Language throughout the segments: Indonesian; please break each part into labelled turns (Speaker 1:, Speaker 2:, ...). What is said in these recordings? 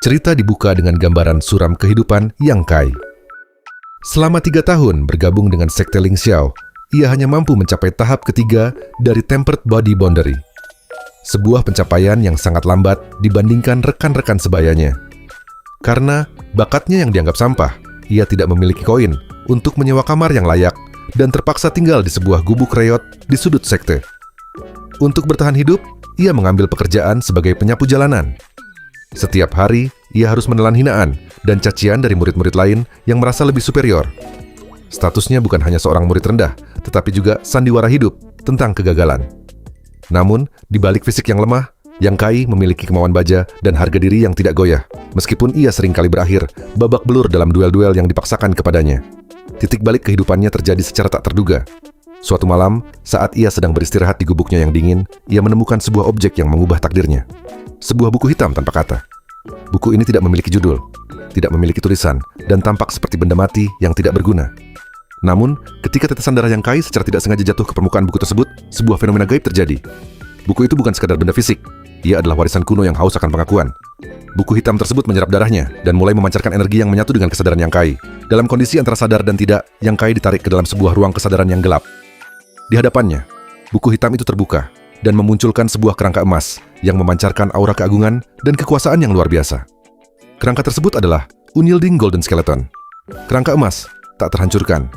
Speaker 1: Cerita dibuka dengan gambaran suram kehidupan Yang Kai. Selama 3 tahun bergabung dengan sekte Ling Xiao, ia hanya mampu mencapai tahap ketiga dari Tempered Body Boundary. Sebuah pencapaian yang sangat lambat dibandingkan rekan-rekan sebayanya. Karena bakatnya yang dianggap sampah, ia tidak memiliki koin untuk menyewa kamar yang layak dan terpaksa tinggal di sebuah gubuk reot di sudut sekte. Untuk bertahan hidup, ia mengambil pekerjaan sebagai penyapu jalanan. Setiap hari, ia harus menelan hinaan dan cacian dari murid-murid lain yang merasa lebih superior. Statusnya bukan hanya seorang murid rendah, tetapi juga sandiwara hidup tentang kegagalan. Namun, di balik fisik yang lemah, Yang Kai memiliki kemauan baja dan harga diri yang tidak goyah, meskipun ia seringkali berakhir babak belur dalam duel-duel yang dipaksakan kepadanya. Titik balik kehidupannya terjadi secara tak terduga. Suatu malam, saat ia sedang beristirahat di gubuknya yang dingin, ia menemukan sebuah objek yang mengubah takdirnya. Sebuah buku hitam tanpa kata. Buku ini tidak memiliki judul, tidak memiliki tulisan, dan tampak seperti benda mati yang tidak berguna. Namun, ketika tetesan darah Yang Kai secara tidak sengaja jatuh ke permukaan buku tersebut, sebuah fenomena gaib terjadi. Buku itu bukan sekadar benda fisik, ia adalah warisan kuno yang haus akan pengakuan. Buku hitam tersebut menyerap darahnya dan mulai memancarkan energi yang menyatu dengan kesadaran Yang Kai. Dalam kondisi antara sadar dan tidak, Yang Kai ditarik ke dalam sebuah ruang kesadaran yang gelap. Di hadapannya, buku hitam itu terbuka dan memunculkan sebuah kerangka emas yang memancarkan aura keagungan dan kekuasaan yang luar biasa. Kerangka tersebut adalah Unyielding Golden Skeleton. Kerangka emas tak terhancurkan.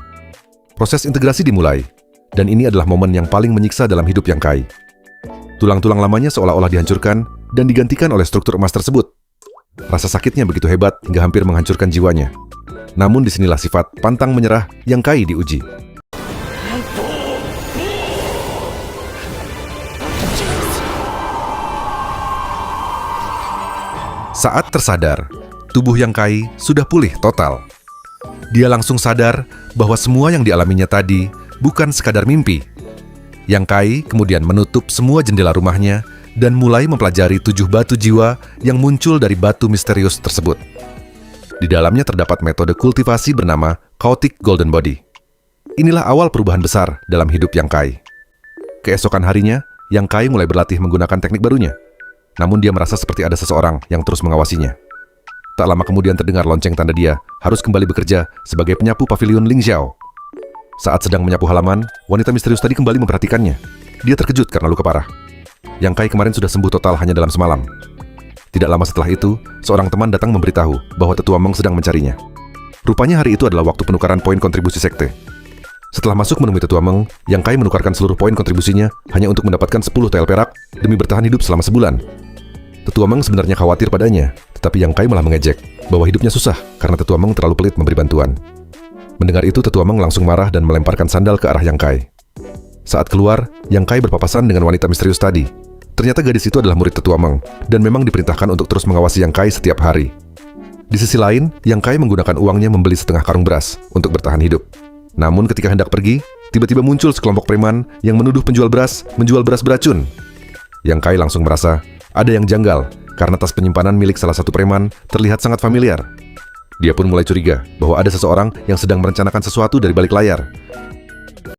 Speaker 1: Proses integrasi dimulai, dan ini adalah momen yang paling menyiksa dalam hidup Yang Kai. Tulang-tulang lamanya seolah-olah dihancurkan dan digantikan oleh struktur emas tersebut. Rasa sakitnya begitu hebat hingga hampir menghancurkan jiwanya. Namun disinilah sifat pantang menyerah Yang Kai diuji. Saat tersadar, tubuh Yang Kai sudah pulih total. Dia langsung sadar bahwa semua yang dialaminya tadi bukan sekadar mimpi. Yang Kai kemudian menutup semua jendela rumahnya dan mulai mempelajari 7 batu jiwa yang muncul dari batu misterius tersebut. Di dalamnya terdapat metode kultivasi bernama Chaotic Golden Body. Inilah awal perubahan besar dalam hidup Yang Kai. Keesokan harinya, Yang Kai mulai berlatih menggunakan teknik barunya. Namun dia merasa seperti ada seseorang yang terus mengawasinya. Tak lama kemudian terdengar lonceng tanda dia harus kembali bekerja sebagai penyapu pavilion Ling Xiao. Saat sedang menyapu halaman, wanita misterius tadi kembali memperhatikannya. Dia terkejut karena luka parah. Yang Kai kemarin sudah sembuh total hanya dalam semalam. Tidak lama setelah itu, seorang teman datang memberitahu bahwa Tetua Meng sedang mencarinya. Rupanya hari itu adalah waktu penukaran poin kontribusi sekte. Setelah masuk menemui Tetua Meng, Yang Kai menukarkan seluruh poin kontribusinya hanya untuk mendapatkan 10 tel perak demi bertahan hidup selama sebulan. Tetua Meng sebenarnya khawatir padanya, tetapi Yang Kai malah mengejek bahwa hidupnya susah karena Tetua Meng terlalu pelit memberi bantuan. Mendengar itu, Tetua Meng langsung marah dan melemparkan sandal ke arah Yang Kai. Saat keluar, Yang Kai berpapasan dengan wanita misterius tadi. Ternyata gadis itu adalah murid Tetua Meng dan memang diperintahkan untuk terus mengawasi Yang Kai setiap hari. Di sisi lain, Yang Kai menggunakan uangnya membeli setengah karung beras untuk bertahan hidup. Namun ketika hendak pergi, tiba-tiba muncul sekelompok preman yang menuduh penjual beras menjual beras beracun. Yang Kai langsung merasa ada yang janggal karena tas penyimpanan milik salah satu preman terlihat sangat familiar. Dia pun mulai curiga bahwa ada seseorang yang sedang merencanakan sesuatu dari balik layar.